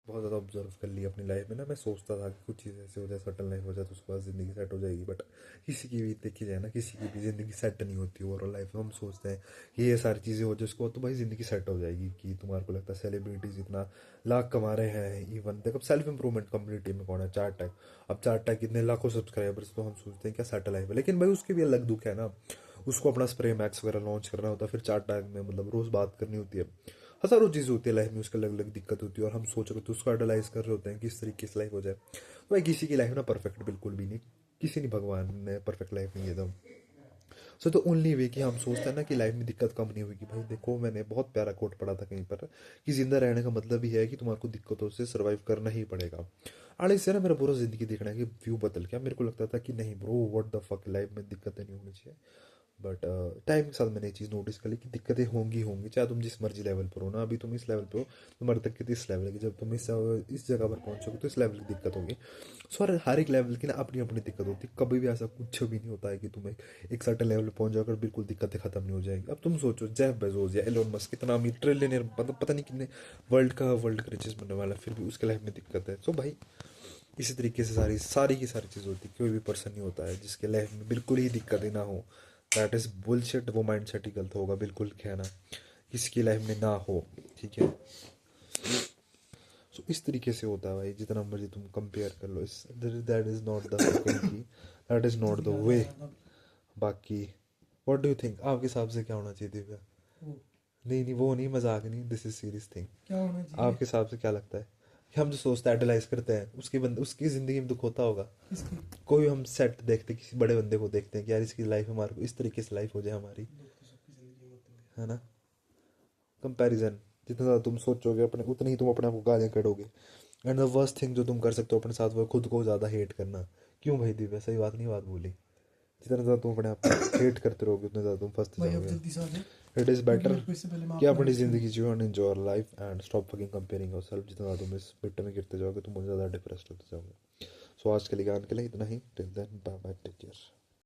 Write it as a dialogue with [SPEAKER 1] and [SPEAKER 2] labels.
[SPEAKER 1] बहुत ज़्यादा ऑब्जर्व कर लिया अपनी लाइफ में ना। मैं सोचता था कि कुछ चीज़ ऐसे हो जाए, सेटल लाइफ हो जाए तो उसके बाद ज़िंदगी सेट हो जाएगी, बट किसी की भी देखी जाए ना, किसी की भी ज़िंदगी सेट नहीं होती ओवरऑल लाइफ में। हम सोचते हैं कि ये सारी चीज़ें हो जाए उसके बाद तो भाई ज़िंदगी सेट हो जाएगी, कि तुम्हारे को लगता है सेलिब्रिटीज़ इतना लाख कमा रहे हैं। इवन देखो सेल्फ इंप्रूवमेंट कम्युनिटी में कौन है, चार्ट है। अब चार्ट है कितने लाखों सब्सक्राइबर्स, तो हम सोचते हैं क्या सेटल लाइफ है, लेकिन भाई उसके भी अलग दुख है ना। उसको अपना स्प्रे मैक्स वगैरह लॉन्च करना होता है, फिर चार्ट टैग में मतलब रोज़ बात करनी होती है, हज़ारों चीज़ होती है लाइफ में, उसकी अलग अलग दिक्कत होती है, और हम सोच रहे होते हैं उसको आइडलाइज कर रहे होते हैं कि इस तरीके से लाइफ हो जाए। तो भाई किसी की लाइफ ना परफेक्ट बिल्कुल भी नहीं, किसी ने भगवान ने परफेक्ट लाइफ नहीं है। सो तो ओनली वे कि हम सोचते हैं ना कि लाइफ में दिक्कत कम नहीं होगी। भाई देखो मैंने बहुत प्यारा कोट पढ़ा था कहीं पर कि जिंदा रहने का मतलब ही है कि तुम्हारे को दिक्कतों से सर्वाइव करना ही पड़ेगा। आड़े से ना मेरा पूरा जिंदगी देखना है कि व्यू बदल गया। मेरे को लगता था कि नहीं bro, what the fuck, life में दिक्कतें नहीं होनी चाहिए। बट टाइम के साथ मैंने ये चीज़ नोटिस कर ली कि दिक्कतें होंगी होंगी, चाहे तुम जिस मर्जी लेवल पर हो ना। अभी तुम इस लेवल पे हो, तुम्हारी दिक्कत इस लेवल की, जब तुम इस जगह पर पहुंचोगे तो इस लेवल की दिक्कत होगी। सो हर एक लेवल की ना अपनी अपनी दिक्कत होती है। कभी भी ऐसा कुछ भी नहीं होता है कि तुम एक सर्टेन लेवल पे पहुंच जाओगे और बिल्कुल दिक्कतें खत्म नहीं हो जाएंगी। अब तुम सोचो जेफ बेजोस या एलोन मस्क कितना अमीर ट्रिलियनियर, मतलब पता नहीं कितने वर्ल्ड का रिचेस्ट बनने वाला है, फिर भी उसके लाइफ में दिक्कत है। सो भाई इसी तरीके से सारी सारी की सारी चीज़ होती है। कोई भी पर्सन नहीं होता है जिसके लाइफ में बिल्कुल ही दिक्कत ही ना हो। दैट इज़ बुलशिट, वो माइंड सेट ही गलत होगा बिल्कुल कहना किसकी लाइफ में ना हो। ठीक है, सो इस तरीके से होता है भाई। जितना मर्जी तुम कंपेयर कर लो, इस that is not the key, that is not the way. बाकी व्हाट डू यू थिंक, आपके हिसाब से क्या होना चाहिए दिव्या? नहीं नहीं, वो नहीं, मजाक नहीं, दिस इज सीरियस थिंग। क्या होना चाहिए आपके हिसाब से? क्या लगता है कि हम जो सोचते हैं आइडलाइज करते हैं, उसकी जिंदगी में दुख होता होगा? किसकी? कोई हम सेट देखते हैं, किसी बड़े बंदे को देखते हैं कि यार इसकी लाइफ हमारे को इस तरीके से लाइफ हो जाए हमारी, है ना। कंपैरिजन, जितना ज़्यादा तुम सोचोगे अपने उतनी ही तुम अपने आप को गालियाँ करोगे। एंड द वर्स्ट थिंग जो तुम कर सकते हो अपने साथ, वो है खुद को ज़्यादा हेट करना। क्यों भाई दिव्या, सही बात नहीं बात बोली? जितना ज़्यादा तुम अपने आप को हेट करते रहोगे उतना ज़्यादा तुम फंसते जाओगे। इट इज़ बेटर कि अपनी ज़िंदगी जियो and enjoy life and stop fucking comparing yourself. जितना ज़्यादा तुम इस पिट में गिरते जाओगे तुम उतना ज़्यादा डिप्रेस्ड होते जाओगे। सो आज के लिए ज्ञान के लिए इतना ही। Till then bye bye, take care.